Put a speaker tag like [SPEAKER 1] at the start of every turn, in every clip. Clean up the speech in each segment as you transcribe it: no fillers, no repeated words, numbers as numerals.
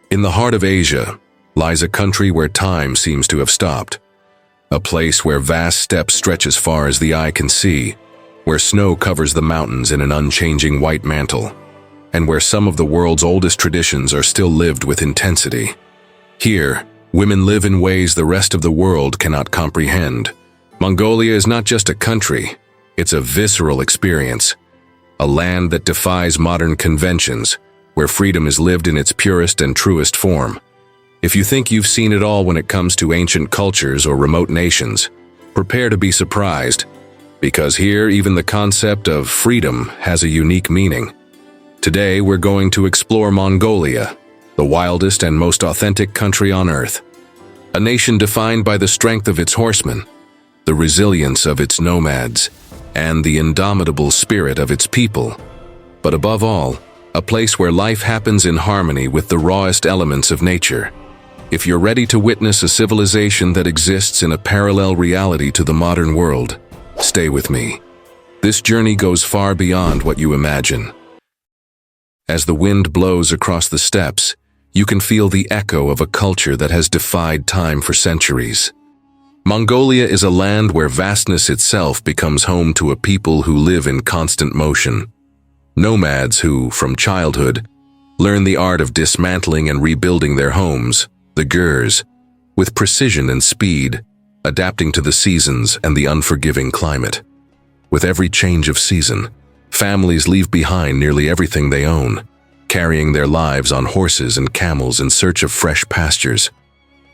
[SPEAKER 1] In the heart of Asia lies a country where time seems to have stopped. A place where vast steppes stretch as far as the eye can see, where snow covers the mountains in an unchanging white mantle, and where some of the world's oldest traditions are still lived with intensity. Here, women live in ways the rest of the world cannot comprehend. Mongolia is not just a country, it's a visceral experience, a land that defies modern conventions, where freedom is lived in its purest and truest form. If you think you've seen it all when it comes to ancient cultures or remote nations, prepare to be surprised, because here even the concept of freedom has a unique meaning. Today we're going to explore Mongolia, the wildest and most authentic country on earth. A nation defined by the strength of its horsemen, the resilience of its nomads, and the indomitable spirit of its people. But above all, a place where life happens in harmony with the rawest elements of nature. If you're ready to witness a civilization that exists in a parallel reality to the modern world, stay with me. This journey goes far beyond what you imagine. As the wind blows across the steppes, you can feel the echo of a culture that has defied time for centuries. Mongolia is a land where vastness itself becomes home to a people who live in constant motion. Nomads who, from childhood, learn the art of dismantling and rebuilding their homes, the Gurs, with precision and speed, adapting to the seasons and the unforgiving climate. With every change of season, families leave behind nearly everything they own, carrying their lives on horses and camels in search of fresh pastures.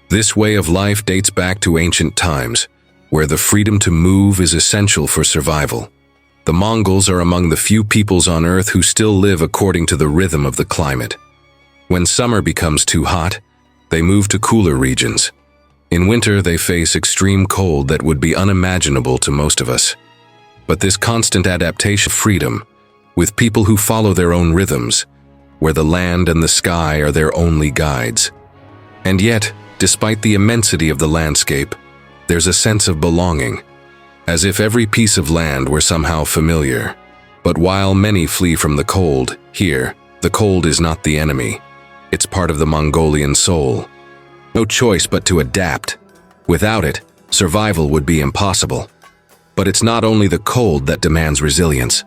[SPEAKER 1] This way of life dates back to ancient times, where the freedom to move is essential for survival. The Mongols are among the few peoples on Earth who still live according to the rhythm of the climate. When summer becomes too hot, they move to cooler regions. In winter, they face extreme cold that would be unimaginable to most of us. But this constant adaptation of freedom, with people who follow their own rhythms, where the land and the sky are their only guides. And yet, despite the immensity of the landscape, there's a sense of belonging, as if every piece of land were somehow familiar. But while many flee from the cold, here, the cold is not the enemy. It's part of the Mongolian soul. No choice but to adapt. Without it, survival would be impossible. But it's not only the cold that demands resilience.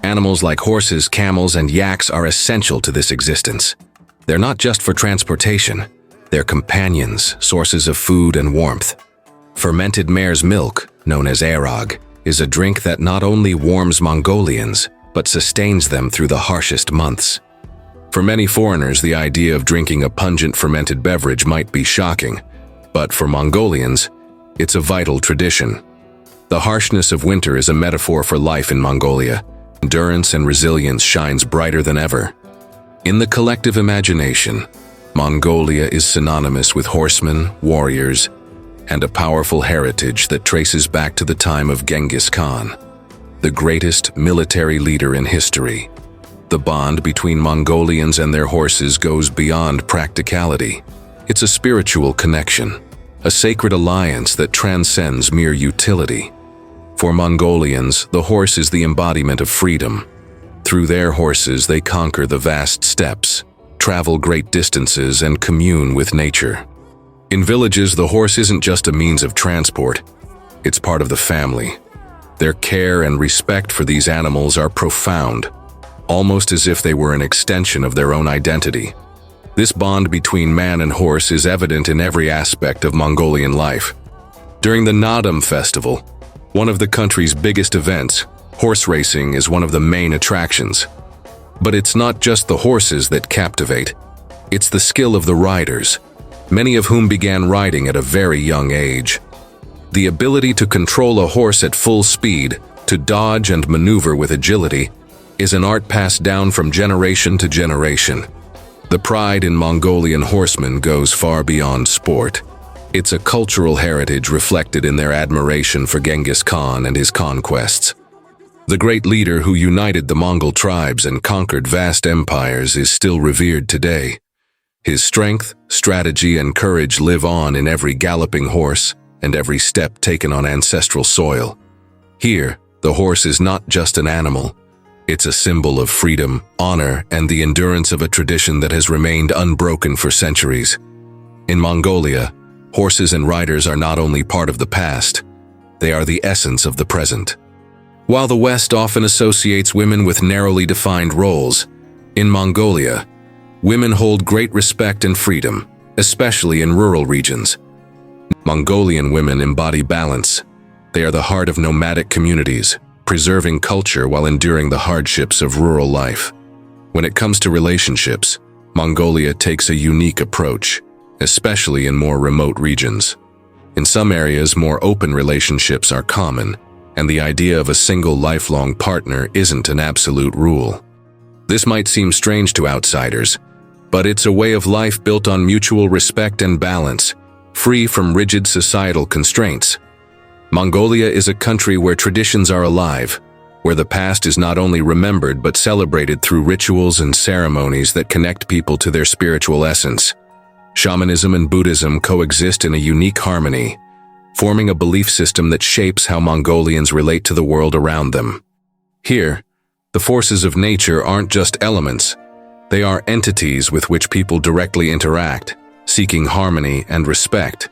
[SPEAKER 1] Animals like horses, camels, and yaks are essential to this existence. They're not just for transportation. They're companions, sources of food and warmth. Fermented mare's milk, known as erog, is a drink that not only warms Mongolians, but sustains them through the harshest months. For many foreigners, the idea of drinking a pungent fermented beverage might be shocking, but for Mongolians, it's a vital tradition. The harshness of winter is a metaphor for life in Mongolia. Endurance and resilience shines brighter than ever. In the collective imagination, Mongolia is synonymous with horsemen, warriors, and a powerful heritage that traces back to the time of Genghis Khan, the greatest military leader in history. The bond between Mongolians and their horses goes beyond practicality. It's a spiritual connection, a sacred alliance that transcends mere utility. For Mongolians, the horse is the embodiment of freedom. Through their horses, they conquer the vast steppes, travel great distances, and commune with nature. In villages, the horse isn't just a means of transport, it's part of the family. Their care and respect for these animals are profound, almost as if they were an extension of their own identity. This bond between man and horse is evident in every aspect of Mongolian life. During the Nadam festival, one of the country's biggest events, horse racing is one of the main attractions. But it's not just the horses that captivate, it's the skill of the riders, many of whom began riding at a very young age. The ability to control a horse at full speed, to dodge and maneuver with agility, is an art passed down from generation to generation. The pride in Mongolian horsemen goes far beyond sport. It's a cultural heritage reflected in their admiration for Genghis Khan and his conquests. The great leader who united the Mongol tribes and conquered vast empires is still revered today. His strength, strategy, and courage live on in every galloping horse and every step taken on ancestral soil. Here, the horse is not just an animal. It's a symbol of freedom, honor, and the endurance of a tradition that has remained unbroken for centuries. In Mongolia, horses and riders are not only part of the past, they are the essence of the present. While the West often associates women with narrowly defined roles, in Mongolia, women hold great respect and freedom, especially in rural regions. Mongolian women embody balance. They are the heart of nomadic communities, preserving culture while enduring the hardships of rural life. When it comes to relationships, Mongolia takes a unique approach, especially in more remote regions. In some areas, more open relationships are common, and the idea of a single lifelong partner isn't an absolute rule. This might seem strange to outsiders, but it's a way of life built on mutual respect and balance, free from rigid societal constraints. Mongolia is a country where traditions are alive, where the past is not only remembered but celebrated through rituals and ceremonies that connect people to their spiritual essence. Shamanism and Buddhism coexist in a unique harmony, forming a belief system that shapes how Mongolians relate to the world around them. Here, the forces of nature aren't just elements, they are entities with which people directly interact, seeking harmony and respect.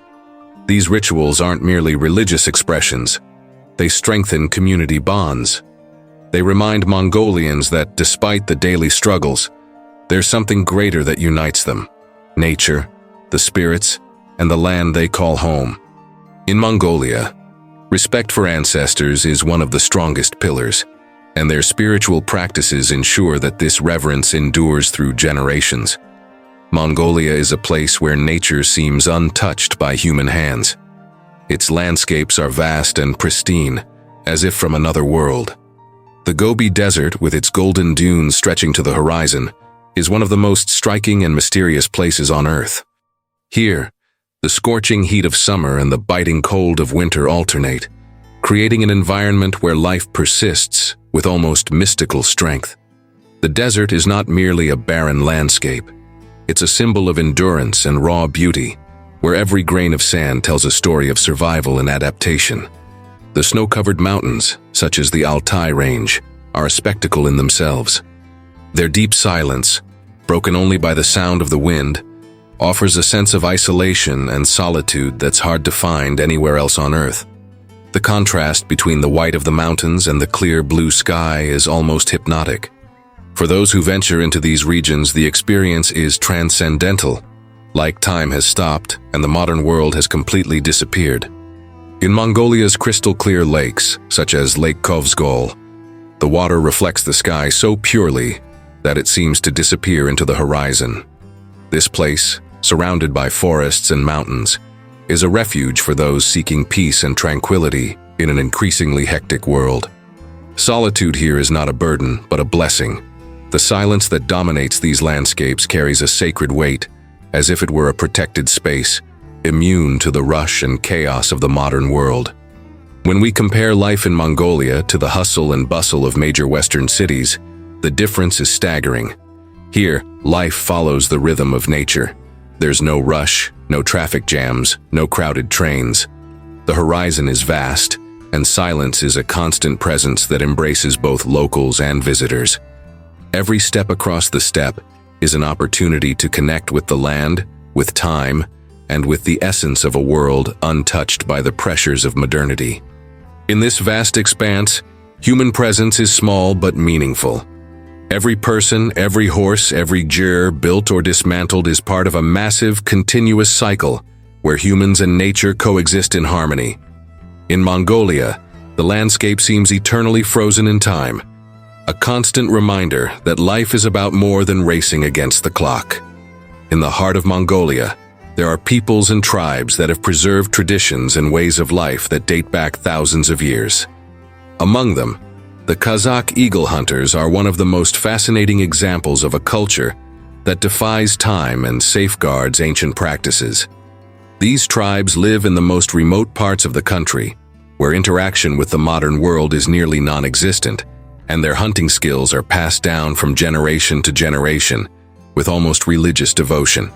[SPEAKER 1] These rituals aren't merely religious expressions, they strengthen community bonds. They remind Mongolians that despite the daily struggles, there's something greater that unites them: nature, the spirits, and the land they call home. In Mongolia, respect for ancestors is one of the strongest pillars, and their spiritual practices ensure that this reverence endures through generations. Mongolia is a place where nature seems untouched by human hands. Its landscapes are vast and pristine, as if from another world. The Gobi Desert, with its golden dunes stretching to the horizon, is one of the most striking and mysterious places on Earth. Here, the scorching heat of summer and the biting cold of winter alternate, creating an environment where life persists with almost mystical strength. The desert is not merely a barren landscape. It's a symbol of endurance and raw beauty, where every grain of sand tells a story of survival and adaptation. The snow-covered mountains, such as the Altai Range, are a spectacle in themselves. Their deep silence, broken only by the sound of the wind, offers a sense of isolation and solitude that's hard to find anywhere else on Earth. The contrast between the white of the mountains and the clear blue sky is almost hypnotic. For those who venture into these regions, the experience is transcendental, like time has stopped and the modern world has completely disappeared. In Mongolia's crystal-clear lakes, such as Lake Kovsgol, the water reflects the sky so purely that it seems to disappear into the horizon. This place, surrounded by forests and mountains, is a refuge for those seeking peace and tranquility in an increasingly hectic world. Solitude here is not a burden, but a blessing. The silence that dominates these landscapes carries a sacred weight, as if it were a protected space, immune to the rush and chaos of the modern world. When we compare life in Mongolia to the hustle and bustle of major Western cities, the difference is staggering. Here, life follows the rhythm of nature. There's no rush, no traffic jams, no crowded trains. The horizon is vast, and silence is a constant presence that embraces both locals and visitors. Every step across the steppe is an opportunity to connect with the land, with time, and with the essence of a world untouched by the pressures of modernity. In this vast expanse, human presence is small but meaningful. Every person, every horse, every gyr built or dismantled is part of a massive, continuous cycle where humans and nature coexist in harmony. In Mongolia, the landscape seems eternally frozen in time, a constant reminder that life is about more than racing against the clock. In the heart of Mongolia, there are peoples and tribes that have preserved traditions and ways of life that date back thousands of years. Among them, the Kazakh eagle hunters are one of the most fascinating examples of a culture that defies time and safeguards ancient practices. These tribes live in the most remote parts of the country, where interaction with the modern world is nearly non-existent, and their hunting skills are passed down from generation to generation with almost religious devotion.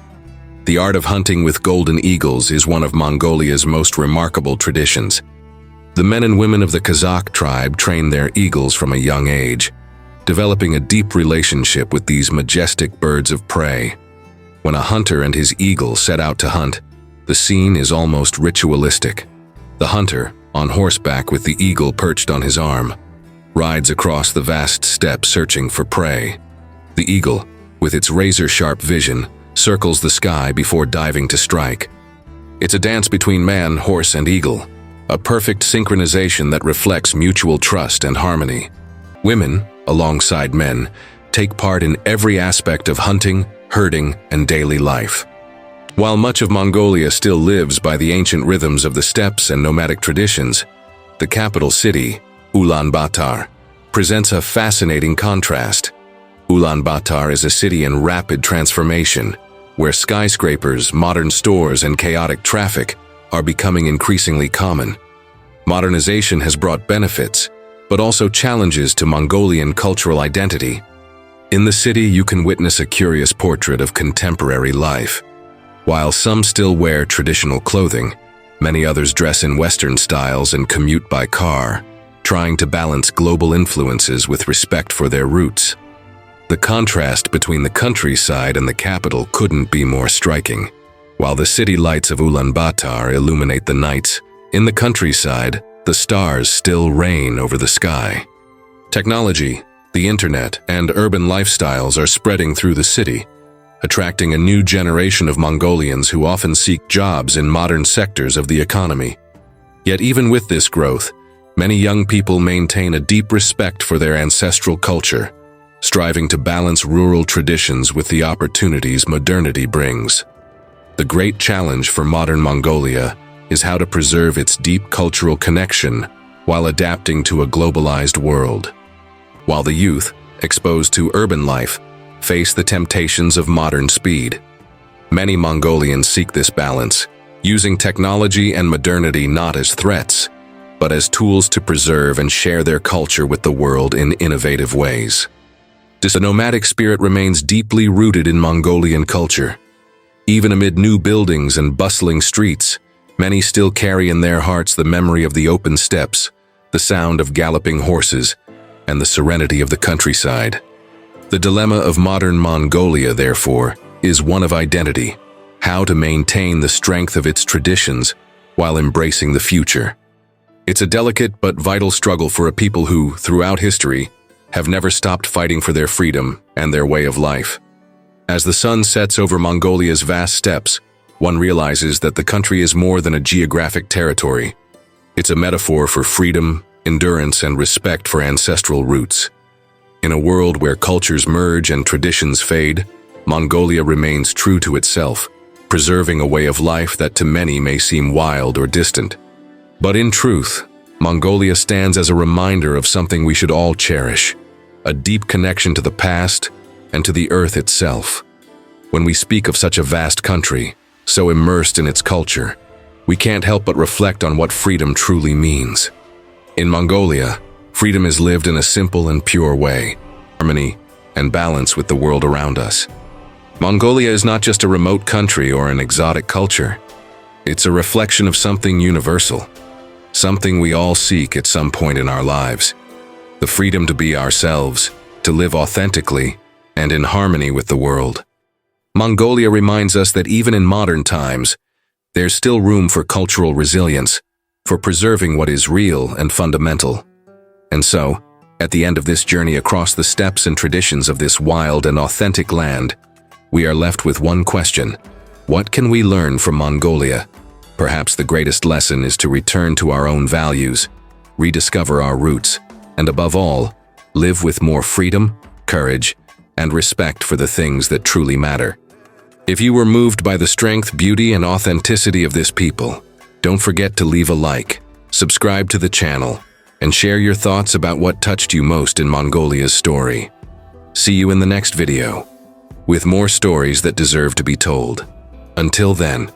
[SPEAKER 1] The art of hunting with golden eagles is one of Mongolia's most remarkable traditions. The men and women of the Kazakh tribe train their eagles from a young age, developing a deep relationship with these majestic birds of prey. When a hunter and his eagle set out to hunt, the scene is almost ritualistic. The hunter, on horseback with the eagle perched on his arm, rides across the vast steppe searching for prey. The eagle, with its razor-sharp vision, circles the sky before diving to strike. It's a dance between man, horse, and eagle, a perfect synchronization that reflects mutual trust and harmony. Women, alongside men, take part in every aspect of hunting, herding, and daily life. While much of Mongolia still lives by the ancient rhythms of the steppes and nomadic traditions, the capital city, Ulaanbaatar, presents a fascinating contrast. Ulaanbaatar is a city in rapid transformation, where skyscrapers, modern stores, and chaotic traffic are becoming increasingly common. Modernization has brought benefits, but also challenges to Mongolian cultural identity. In the city, you can witness a curious portrait of contemporary life. While some still wear traditional clothing, many others dress in Western styles and commute by car, trying to balance global influences with respect for their roots. The contrast between the countryside and the capital couldn't be more striking. While the city lights of Ulaanbaatar illuminate the nights, in the countryside, the stars still reign over the sky. Technology, the internet, and urban lifestyles are spreading through the city, attracting a new generation of Mongolians who often seek jobs in modern sectors of the economy. Yet even with this growth, many young people maintain a deep respect for their ancestral culture, striving to balance rural traditions with the opportunities modernity brings. The great challenge for modern Mongolia is how to preserve its deep cultural connection while adapting to a globalized world. While the youth, exposed to urban life, face the temptations of modern speed, many Mongolians seek this balance, using technology and modernity not as threats, but as tools to preserve and share their culture with the world in innovative ways. The nomadic spirit remains deeply rooted in Mongolian culture. Even amid new buildings and bustling streets, many still carry in their hearts the memory of the open steppes, the sound of galloping horses, and the serenity of the countryside. The dilemma of modern Mongolia, therefore, is one of identity, how to maintain the strength of its traditions while embracing the future. It's a delicate but vital struggle for a people who, throughout history, have never stopped fighting for their freedom and their way of life. As the sun sets over Mongolia's vast steppes, one realizes that the country is more than a geographic territory. It's a metaphor for freedom, endurance, and respect for ancestral roots. In a world where cultures merge and traditions fade, Mongolia remains true to itself, preserving a way of life that to many may seem wild or distant. But in truth, Mongolia stands as a reminder of something we should all cherish, a deep connection to the past and to the earth itself. When we speak of such a vast country, so immersed in its culture, we can't help but reflect on what freedom truly means. In Mongolia, freedom is lived in a simple and pure way, harmony and balance with the world around us. Mongolia is not just a remote country or an exotic culture. It's a reflection of something universal, something we all seek at some point in our lives. The freedom to be ourselves, to live authentically and in harmony with the world. Mongolia reminds us that even in modern times, there's still room for cultural resilience, for preserving what is real and fundamental. And so, at the end of this journey across the steppes and traditions of this wild and authentic land, we are left with one question: what can we learn from Mongolia? Perhaps the greatest lesson is to return to our own values, rediscover our roots, and above all, live with more freedom, courage, and respect for the things that truly matter. If you were moved by the strength, beauty, and authenticity of this people, don't forget to leave a like, subscribe to the channel, and share your thoughts about what touched you most in Mongolia's story. See you in the next video, with more stories that deserve to be told. Until then,